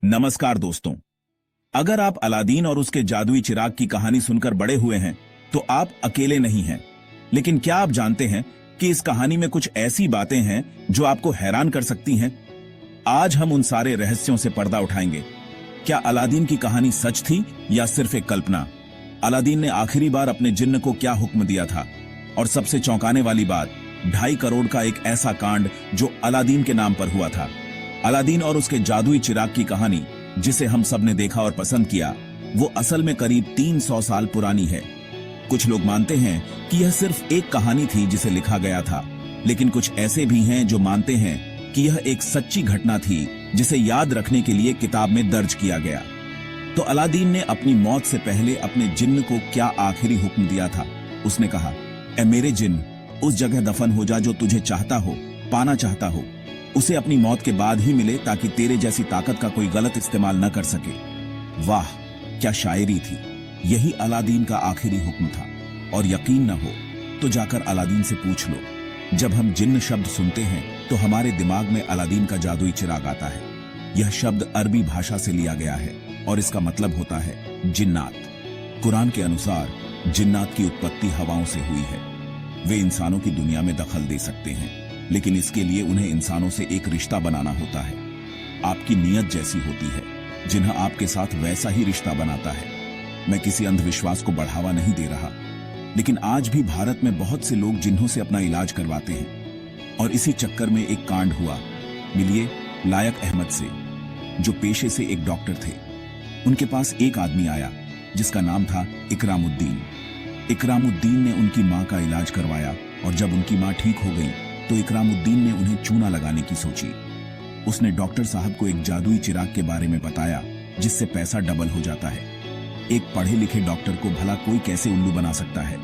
नमस्कार दोस्तों। अगर आप अलादीन और उसके जादुई चिराग की कहानी सुनकर बड़े हुए हैं तो आप अकेले नहीं हैं। लेकिन क्या आप जानते हैं कि इस कहानी में कुछ ऐसी बातें हैं जो आपको हैरान कर सकती हैं? आज हम उन सारे रहस्यों से पर्दा उठाएंगे। क्या अलादीन की कहानी सच थी या सिर्फ एक कल्पना? अलादीन ने आखिरी बार अपने जिन्न को क्या हुक्म दिया था? और सबसे चौंकाने वाली बात, 2.5 करोड़ का एक ऐसा कांड जो अलादीन के नाम पर हुआ था। अलादीन और उसके जादुई चिराग की कहानी, जिसे हम सब ने देखा और पसंद किया, वो असल में करीब 300 साल पुरानी है। कुछ लोग मानते हैं कि यह सिर्फ एक कहानी थी जिसे लिखा गया था, लेकिन कुछ ऐसे भी हैं जो मानते हैं कि यह एक सच्ची घटना थी जिसे याद रखने के लिए किताब में दर्ज किया गया। तो अलादीन ने अपनी मौत से पहले अपने जिन्न को क्या आखिरी हुक्म दिया था? उसने कहा, ए मेरे जिन्न, उस जगह दफन हो जा जो तुझे चाहता हो, पाना चाहता हो। उसे अपनी मौत के बाद ही मिले ताकि तेरे जैसी ताकत का कोई गलत इस्तेमाल न कर सके। वाह, क्या शायरी थी! यही अलादीन का आखिरी हुक्म था। और यकीन न हो तो जाकर अलादीन से पूछ लो। जब हम जिन्न शब्द सुनते हैं तो हमारे दिमाग में अलादीन का जादुई चिराग आता है। यह शब्द अरबी भाषा से लिया गया है और इसका मतलब होता है जिन्नात। कुरान के अनुसार जिन्नात की उत्पत्ति हवाओं से हुई है। वे इंसानों की दुनिया में दखल दे सकते हैं, लेकिन इसके लिए उन्हें इंसानों से एक रिश्ता बनाना होता है। आपकी नीयत जैसी होती है, जिन्ह आपके साथ वैसा ही रिश्ता बनाता है। मैं किसी अंधविश्वास को बढ़ावा नहीं दे रहा, लेकिन आज भी भारत में बहुत से लोग जिन्हों से अपना इलाज करवाते हैं। और इसी चक्कर में एक कांड हुआ। मिलिए लायक अहमद से, जो पेशे से एक डॉक्टर थे। उनके पास एक आदमी आया जिसका नाम था इकरामुद्दीन। इकरामुद्दीन ने उनकी मां का इलाज करवाया और जब उनकी मां ठीक हो गई तो इकरामुद्दीन ने उन्हें चूना लगाने की सोची। उसने डॉक्टर साहब को एक जादुई चिराग के बारे में बताया जिससे पैसा डबल हो जाता है। एक पढ़े लिखे डॉक्टर को भला कोई कैसे उल्लू बना सकता है?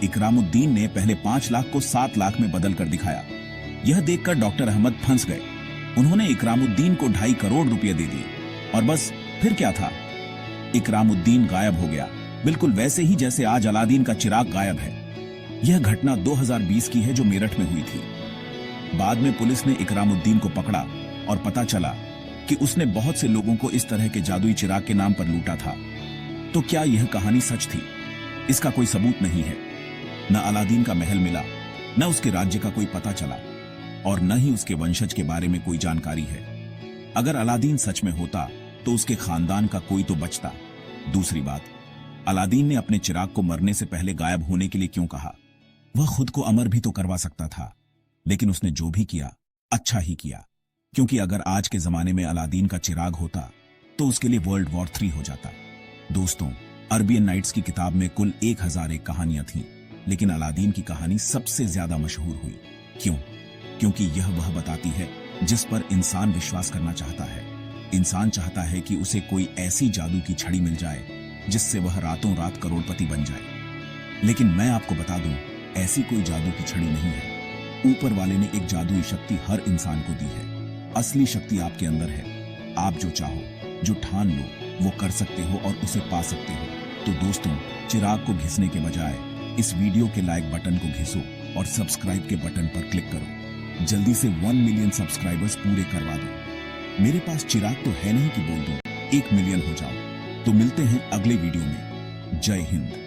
इकरामुद्दीन ने पहले 5 लाख को 7 लाख में बदल कर दिखाया। यह देखकर डॉक्टर अहमद फंस गए। उन्होंने इकरामुद्दीन को 2.5 करोड़ रुपए दे दिए। और बस फिर क्या था? इकरामुद्दीन गायब हो गया, बिल्कुल वैसे ही जैसे आज अलादीन का चिराग गायब है। यह घटना 2020 की है जो मेरठ में हुई थी। बाद में पुलिस ने इकरामुद्दीन को पकड़ा और पता चला कि उसने बहुत से लोगों को इस तरह के जादुई चिराग के नाम पर लूटा था। तो क्या यह कहानी सच थी? इसका कोई सबूत नहीं है। न अलादीन का महल मिला, न उसके राज्य का कोई पता चला, और न ही उसके वंशज के बारे में कोई जानकारी है। अगर अलादीन सच में होता तो उसके खानदान का कोई तो बचता। दूसरी बात, अलादीन ने अपने चिराग को मरने से पहले गायब होने के लिए क्यों कहा? वह खुद को अमर भी तो करवा सकता था। लेकिन उसने जो भी किया, अच्छा ही किया, क्योंकि अगर आज के जमाने में अलादीन का चिराग होता तो उसके लिए वर्ल्ड वॉर 3 हो जाता। दोस्तों, अरबियन नाइट्स की किताब में कुल 1001 कहानियां थीं, लेकिन अलादीन की कहानी सबसे ज्यादा मशहूर हुई। क्यों? क्योंकि यह वह बताती है जिस पर इंसान विश्वास करना चाहता है। इंसान चाहता है कि उसे कोई ऐसी जादू की छड़ी मिल जाए जिससे वह रातों रात करोड़पति बन जाए। लेकिन मैं आपको बता दूं, ऐसी कोई जादू की छड़ी नहीं है। ऊपर वाले ने एक जादुई शक्ति हर इंसान को दी है। असली शक्ति आपके अंदर है। आप जो चाहो, जो ठान लो, वो कर सकते हो और उसे पा सकते हो। तो दोस्तों, चिराग को घिसने के बजाय इस वीडियो के लाइक बटन को घिसो और सब्सक्राइब के बटन पर क्लिक करो। जल्दी से 1 मिलियन सब्सक्राइबर्स पूरे करवा दो। मेरे पास चिराग तो है नहीं कि बोल दूं 1 मिलियन हो जाओ। तो मिलते हैं अगले वीडियो में। जय हिंद।